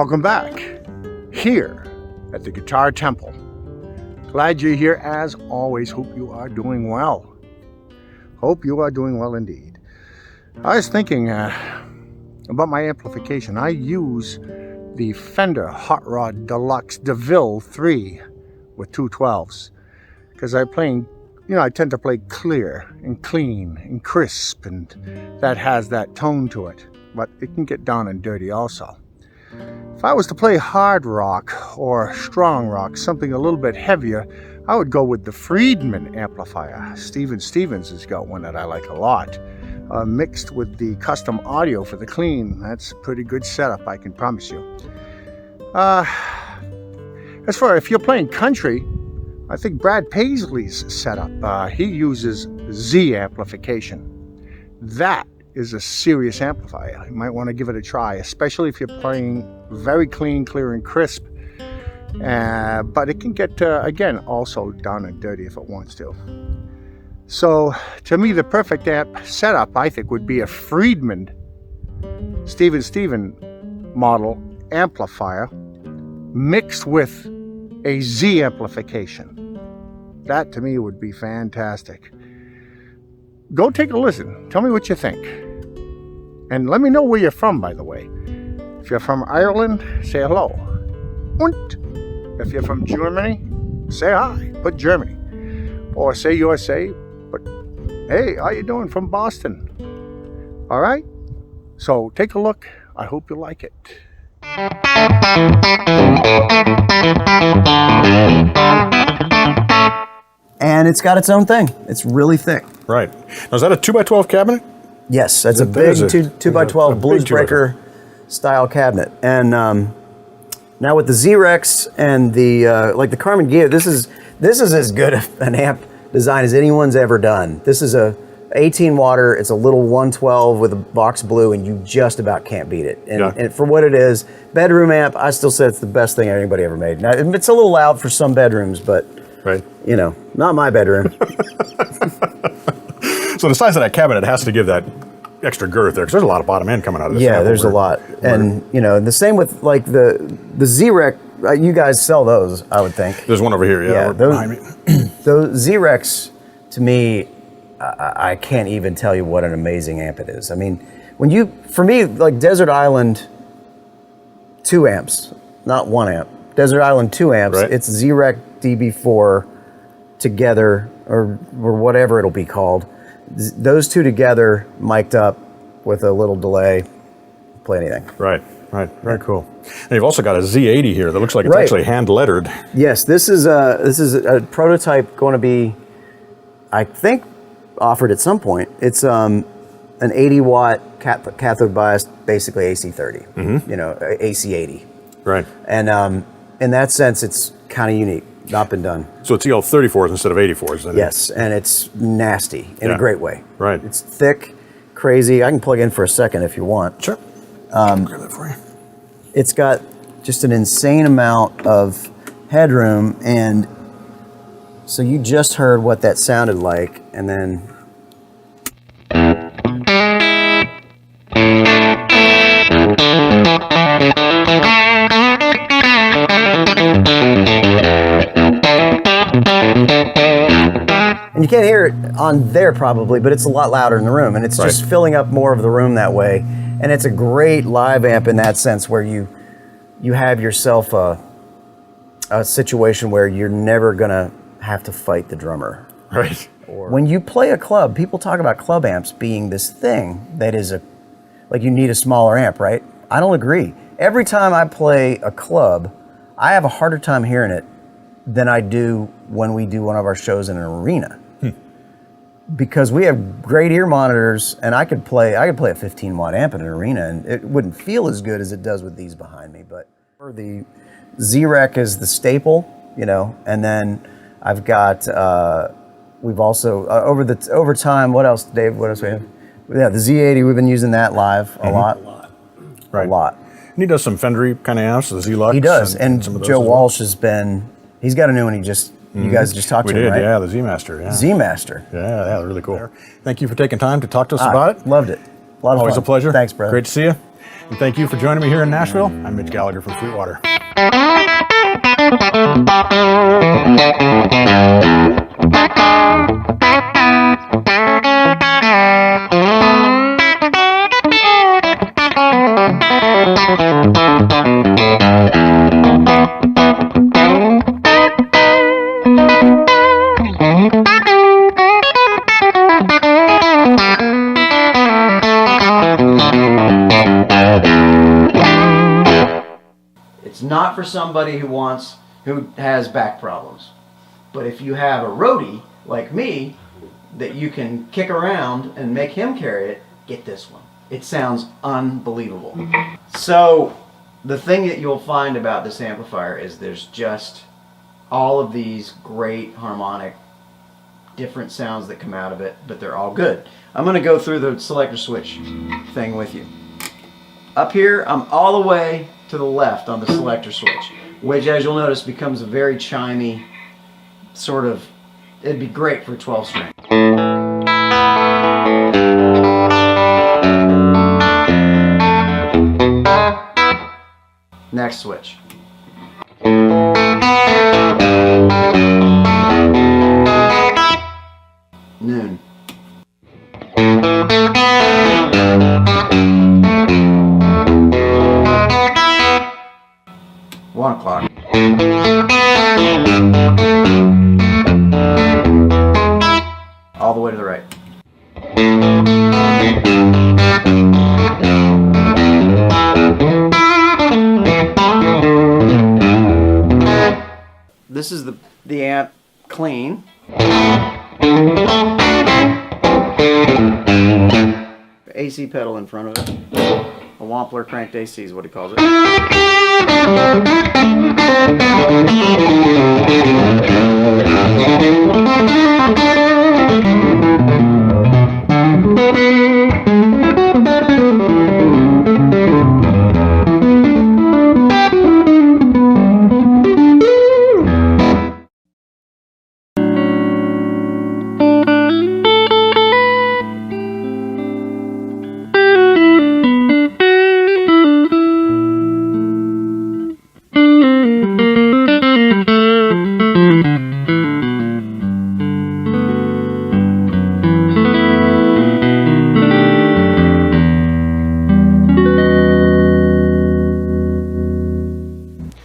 Welcome back here at the Guitar Temple. Glad you're here as always. Hope you are doing well. Hope you are doing well indeed. I was thinking about my amplification. I use the Fender Hot Rod Deluxe Deville 3 with 212s because I tend to play clear and clean and crisp, and that has that tone to it, but it can get down and dirty also. If I was to play hard rock or strong rock, something a little bit heavier, I would go with the Friedman amplifier. Stevens has got one that I like a lot. Mixed with the custom audio for the clean. That's a pretty good setup, I can promise you. As far if you're playing country, I think Brad Paisley's setup, he uses Z amplification. That is a serious amplifier. You might want to give it a try, especially if you're playing very clean, clear, and crisp. But it can get, again, also down and dirty if it wants to. So, to me, the perfect amp setup, I think, would be a Friedman Steven model amplifier mixed with a Z amplification. That, to me, would be fantastic. Go take a listen. Tell me what you think. And let me know where you're from, by the way. If you're from Ireland, say hello. Und. If you're from Germany, say hi. Put Germany. Or say USA, but hey, how you doing from Boston? All right? So take a look. I hope you like it. And it's got its own thing. It's really thick. Right. Now, is that a 2x12 cabinet? Yes, that's a big 2x12 blues breaker style cabinet. And now with the Z-Rex and the like the Carmen Gear, this is as good an amp design as anyone's ever done. This is a 18 water. It's a little 112 with a box blue, and you just about can't beat it. And for what it is, bedroom amp, I still say it's the best thing anybody ever made. Now it's a little loud for some bedrooms, but right, you know, not my bedroom. So the size of that cabinet has to give that extra girth there, because there's a lot of bottom end coming out of this. Yeah, there's a lot. And you know, the same with like the Z-Rex. You guys sell those, I would think. There's one over here, yeah, behind me. Those Z-Rex, to me, I can't even tell you what an amazing amp it is. I mean, for me, like Desert Island 2 amps, not 1 amp. Desert Island 2 amps, right. It's Z-Rex DB4 together, or whatever it'll be called. Those two together, mic'd up with a little delay, play anything. Right. Very cool. And you've also got a Z80 here that looks like it's actually hand lettered. Yes, this is a prototype going to be, I think, offered at some point. It's an 80 watt cathode biased, basically AC30. Mm-hmm. You know, AC80. Right. And in that sense, it's kind of unique. Not been done. So it's EL34s instead of 84s, then? Yes, and it's nasty in a great way. Right. It's thick, crazy. I can plug in for a second if you want. Sure. I'll grab that for you. It's got just an insane amount of headroom, and so you just heard what that sounded like, and then and you can't hear it on there probably, but it's a lot louder in the room, and it's just filling up more of the room that way. And it's a great live amp in that sense, where you have yourself a situation where you're never gonna have to fight the drummer. Right. Or when you play a club, people talk about club amps being this thing that is like you need a smaller amp, right? I don't agree. Every time I play a club, I have a harder time hearing it than I do when we do one of our shows in an arena. Because we have great ear monitors, and I could play a 15 watt amp in an arena, and it wouldn't feel as good as it does with these behind me. But the Z-Rex is the staple, you know, and then I've got we've also over time. What else, Dave? What else we have? Yeah, the Z80. We've been using that live a lot. Right. A lot. And he does some Fender kind of amps, the Z-Lux. He does, and Joe Walsh has been. He's got a new one. You guys just talked to him, right? Yeah, the Z-Master. Yeah. Z-Master. Yeah, really cool. Thank you for taking time to talk to us about it. Loved it. A lot of Always fun. a pleasure. Thanks, brother. Great to see you. And thank you for joining me here in Nashville. I'm Mitch Gallagher from Sweetwater. It's not for somebody who has back problems. But if you have a roadie like me that you can kick around and make him carry it, get this one. It sounds unbelievable. So the thing that you'll find about this amplifier is there's just all of these great harmonic different sounds that come out of it, but they're all good. I'm going to go through the selector switch thing with you. Up here, I'm all the way to the left on the selector switch, which, as you'll notice, becomes a very chimey sort of, it'd be great for a 12 string. Next switch. Noon. One o'clock. All the way to the right. This is the amp clean. AC pedal in front of it. A Wampler cranked AC is what he calls it.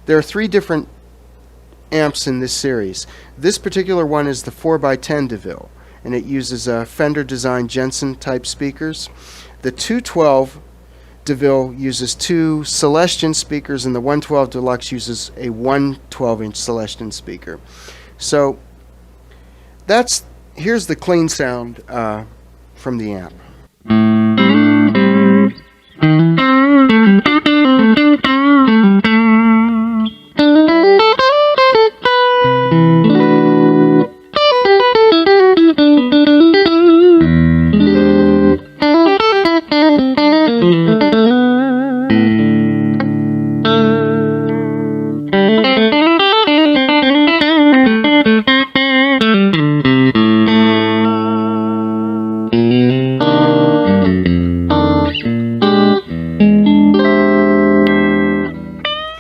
There are 3 different amps in this series. This particular one is the 4x10 Deville, and it uses Fender designed Jensen type speakers. The 212 Deville uses 2 Celestion speakers, and the 112 Deluxe uses a 112-inch Celestion speaker. So here's the clean sound from the amp.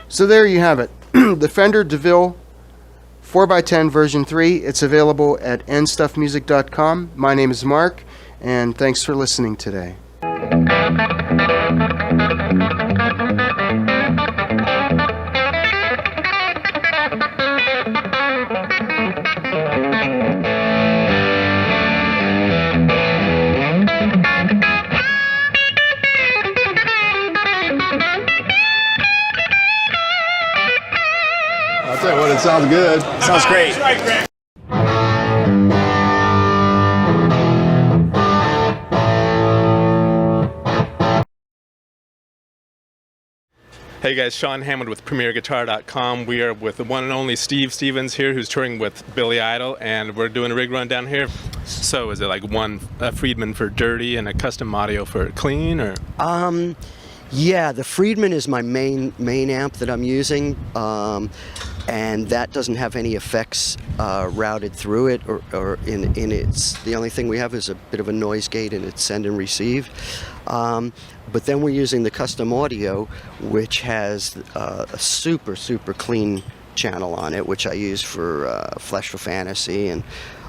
So there you have it. The Fender Deville 4x10 version 3. It's available at nstuffmusic.com. My name is Mark, and thanks for listening today. I'll tell you what, it sounds good. Sounds great. Hey guys, Sean Hammond with PremierGuitar.com. We are with the one and only Steve Stevens here, who's touring with Billy Idol, and we're doing a rig run down here. So is it like one Friedman for dirty and a custom audio for clean, or? Yeah, the Friedman is my main amp that I'm using. and that doesn't have any effects routed through it or in its. The only thing we have is a bit of a noise gate in its send and receive. But then we're using the custom audio, which has a super clean channel on it, which I use for Flesh for Fantasy and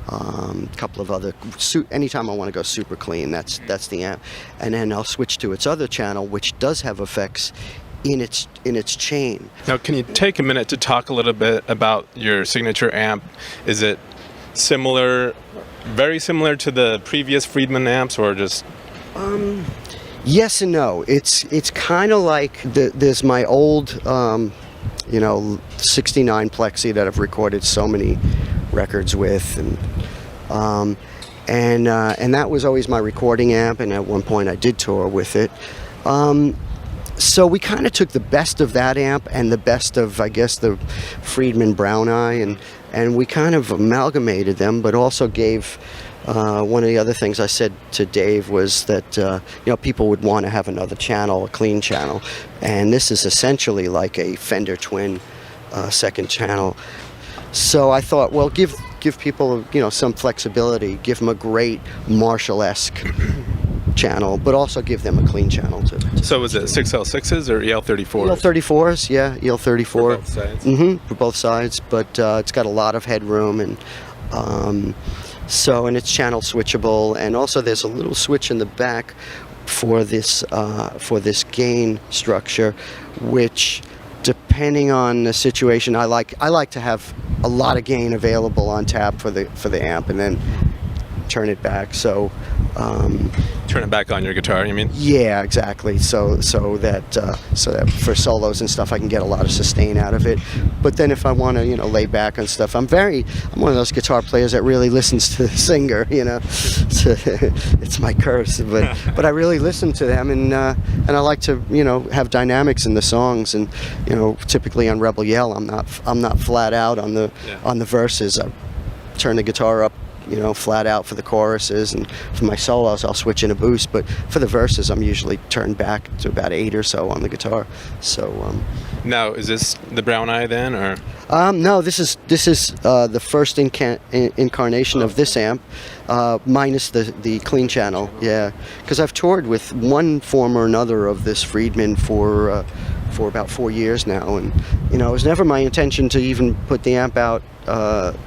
a couple of other. Anytime I want to go super clean, that's the amp. And then I'll switch to its other channel, which does have effects in its chain. Now, can you take a minute to talk a little bit about your signature amp? Is it similar, very similar to the previous Friedman amps, or just? Yes and no. It's kind of like there's my old, 69 Plexi that I've recorded so many records with, and that was always my recording amp. And at one point, I did tour with it. So we kind of took the best of that amp and the best of, I guess, the Friedman Brown Eye, and we kind of amalgamated them, but also gave. One of the other things I said to Dave was that people would want to have another channel, a clean channel, and this is essentially like a Fender Twin second channel. So I thought, well, give people some flexibility, give them a great Marshall-esque channel, but also give them a clean channel too. So is it 6L6s or EL34s? EL34s, yeah, EL34. For both sides? Mm-hmm, for both sides, but it's got a lot of headroom, and and it's channel switchable, and also there's a little switch in the back for this gain structure, which, depending on the situation, I like to have a lot of gain available on tap for the amp, and then turn it back. So turn it back on your guitar, you mean? Yeah, exactly. So that for solos and stuff, I can get a lot of sustain out of it. But then if I want to, lay back on stuff, I'm one of those guitar players that really listens to the singer. It's my curse, but I really listen to them, and I like to have dynamics in the songs, and typically on Rebel Yell, I'm not flat out on the verses. I turn the guitar up flat out for the choruses, and for my solos I'll switch in a boost, but for the verses I'm usually turned back to about 8 or so on the guitar. So now, is this the Brown Eye then, or? No, this is the first incarnation of this amp, minus the clean channel. Yeah, because I've toured with one form or another of this Friedman for about 4 years now, and it was never my intention to even put the amp out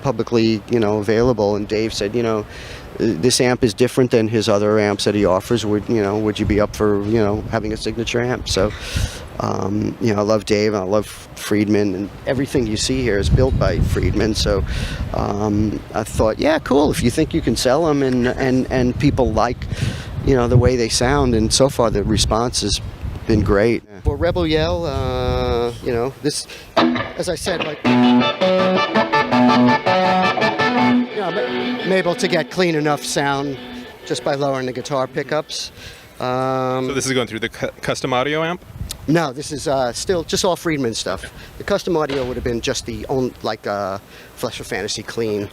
publicly, available. And Dave said, this amp is different than his other amps that he offers. Would you be up for having a signature amp? So I love Dave, and I love Friedman, and everything you see here is built by Friedman. So I thought, yeah, cool. If you think you can sell them and people like the way they sound, and so far the response has been great. For Rebel Yell, this, as I said, I'm able to get clean enough sound just by lowering the guitar pickups. So this is going through the custom audio amp? No, this is still just all Friedman stuff. The custom audio would have been just the Flesh for Fantasy clean.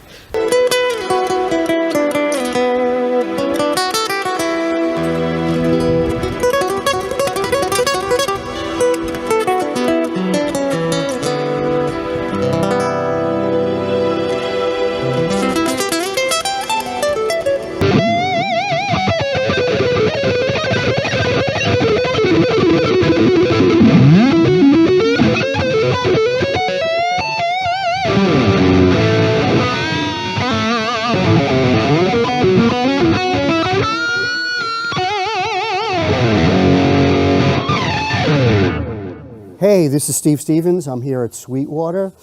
Hey, this is Steve Stevens. I'm here at Sweetwater,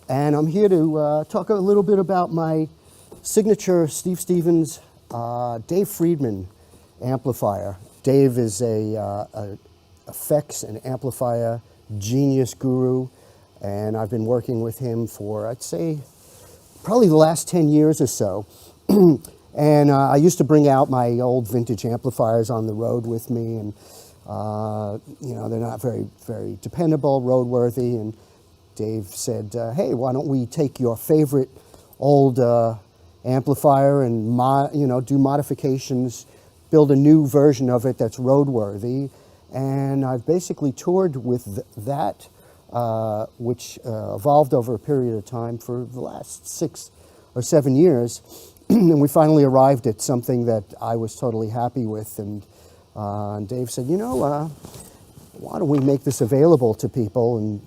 and I'm here to talk a little bit about my signature Steve Stevens Dave Friedman amplifier. Dave is a effects and amplifier genius guru, and I've been working with him for, I'd say, probably the last 10 years or so. And I used to bring out my old vintage amplifiers on the road with me, and they're not very, very dependable, roadworthy. And Dave said, hey, why don't we take your favorite old amplifier and do modifications, build a new version of it that's roadworthy. And I've basically toured with that which evolved over a period of time for the last 6 or 7 years. And we finally arrived at something that I was totally happy with. And Dave said, why don't we make this available to people? And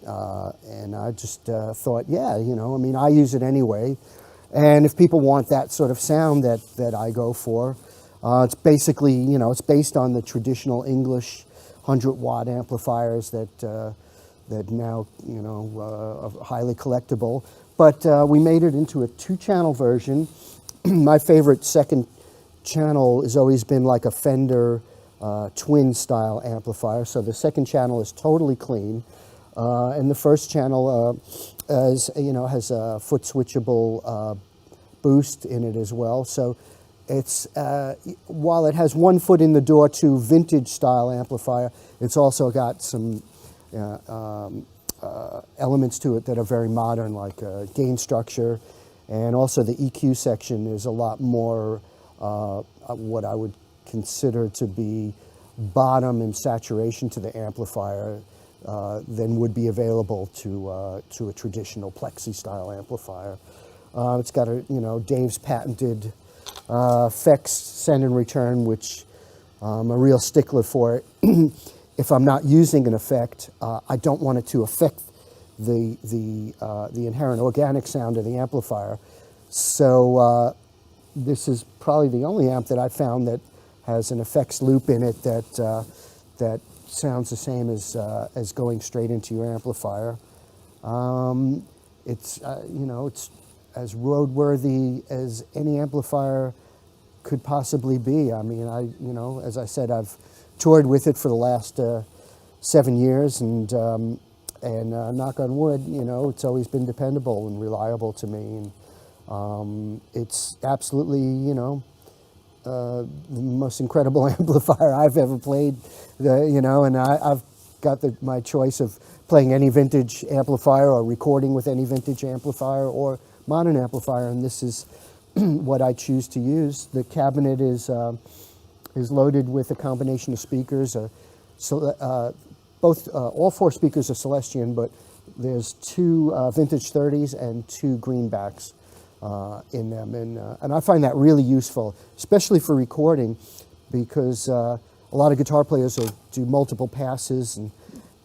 I just thought, yeah, I mean, I use it anyway. And if people want that sort of sound that I go for, it's basically, it's based on the traditional English 100-watt amplifiers that now, are highly collectible. But we made it into a 2-channel version. My favorite second channel has always been like a Fender twin style amplifier. So the second channel is totally clean. And the first channel has a foot switchable boost in it as well. So it's, while it has 1 foot in the door to vintage style amplifier, it's also got some elements to it that are very modern, like gain structure. And also the EQ section is a lot more what I would consider to be bottom and saturation to the amplifier than would be available to a traditional plexi style amplifier. It's got Dave's patented effects send and return, which I'm a real stickler for it. If I'm not using an effect, I don't want it to affect the inherent organic sound of the amplifier. So this is probably the only amp that I found that has an effects loop in it that sounds the same as going straight into your amplifier. It's it's as roadworthy as any amplifier could possibly be. I mean, as I said, I've toured with it for the last 7 years, and knock on wood, it's always been dependable and reliable to me. And it's absolutely, the most incredible amplifier I've ever played. And I've got my choice of playing any vintage amplifier or recording with any vintage amplifier or modern amplifier, and this is what I choose to use. The cabinet is loaded with a combination of speakers. All 4 speakers are Celestion, but there's 2 vintage 30s and 2 greenbacks in them, and I find that really useful, especially for recording, because a lot of guitar players do multiple passes,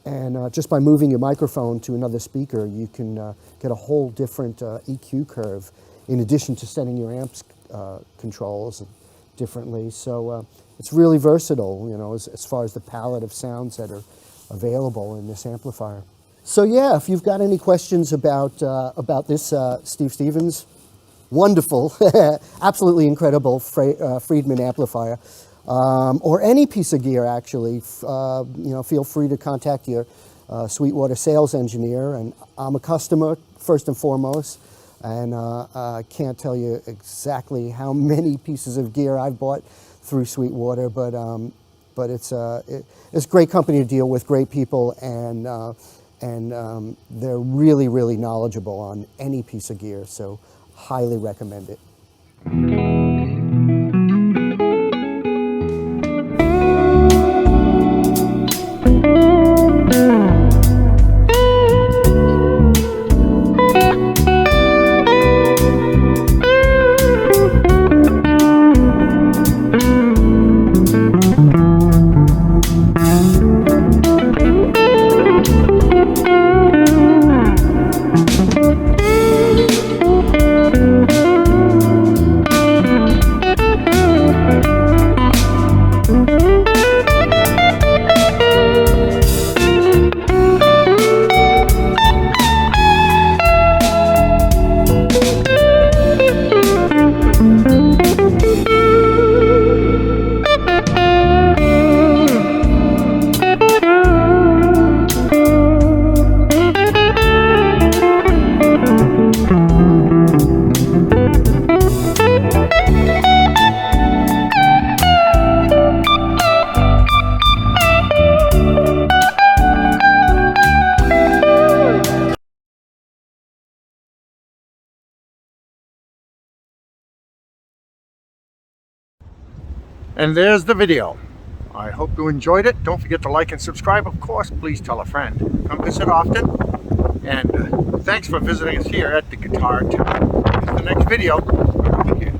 and just by moving your microphone to another speaker, you can get a whole different EQ curve, in addition to setting your amps controls differently. So it's really versatile, as far as the palette of sounds that are available in this amplifier. So yeah, if you've got any questions about this Steve Stevens wonderful, absolutely incredible Friedman amplifier, or any piece of gear actually, feel free to contact your Sweetwater sales engineer. And I'm a customer first and foremost, and I can't tell you exactly how many pieces of gear I've bought through Sweetwater, but it's a great company to deal with, great people, and they're really, really knowledgeable on any piece of gear, so highly recommend it. And there's the video. I hope you enjoyed it. Don't forget to like and subscribe. Of course, please tell a friend. Come visit often. And thanks for visiting us here at the Guitar Temple. Here's the next video. Over here.